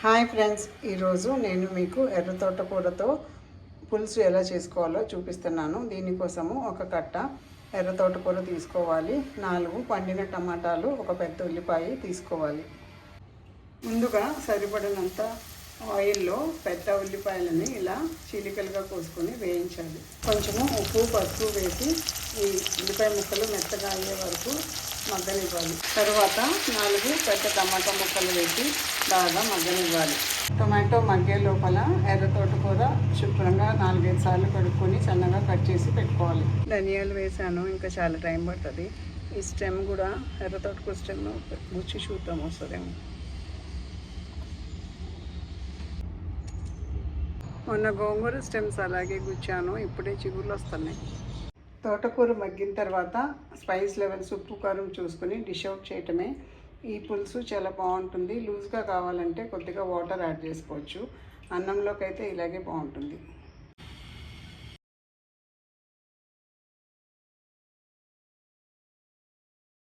Hi friends, ఈరోజు నేను మీకు ఎర్ర తోటకూరతో పులుసు ఎలా చేసుకోవాలో చూపిస్తున్నాను. దీనికోసము ఒక కట్ట ఎర్ర తోటకూర తీసుకోవాలి. 4 పండిన టమాటాలు, ఒక పెద్ద ఉల్లిపాయ తీసుకోవాలి. ముందుగా సరిపడినంత ఆయిల్లో పెద్ద ఉల్లిపాయలని ఇలా చీలికలుగా కోసుకొని వేయించాలి. కొంచెము ఉప్పు, పసుపు వేసి ఈ ఉల్లిపాయ ముక్కలు మెత్తగా అయ్యే వరకు మగ్గనివ్వాలి. తర్వాత 4 పెద్ద టమాటా ముక్కలు వేసి బాగా మగ్గనివ్వాలి. టొమాటో మగ్గే లోపల ఎర్ర తోటకూర శుభ్రంగా 4-5 సార్లు కడుక్కొని సన్నగా కట్ చేసి పెట్టుకోవాలి. ధనియాలు వేసాను, ఇంకా చాలా టైం పడుతుంది. ఈ స్టెమ్ కూడా ఎర్ర తోటకూర స్టెమ్ గుచ్చి చూద్దాం వస్తుందేమో. మొన్న గోంగూర స్టెమ్స్ అలాగే గుచ్చాను, ఇప్పుడే చిగుర్లు వస్తున్నాయి. తోటకూర మగ్గిన తర్వాత స్పైస్ లెవెల్స్ ఉప్పు కారం చూసుకొని డిష్ అవుట్ చేయటమే. ఈ పులుసు చాలా బాగుంటుంది. లూజ్గా కావాలంటే కొద్దిగా వాటర్ యాడ్ చేసుకోవచ్చు. అన్నంలోకి అయితే ఇలాగే బాగుంటుంది.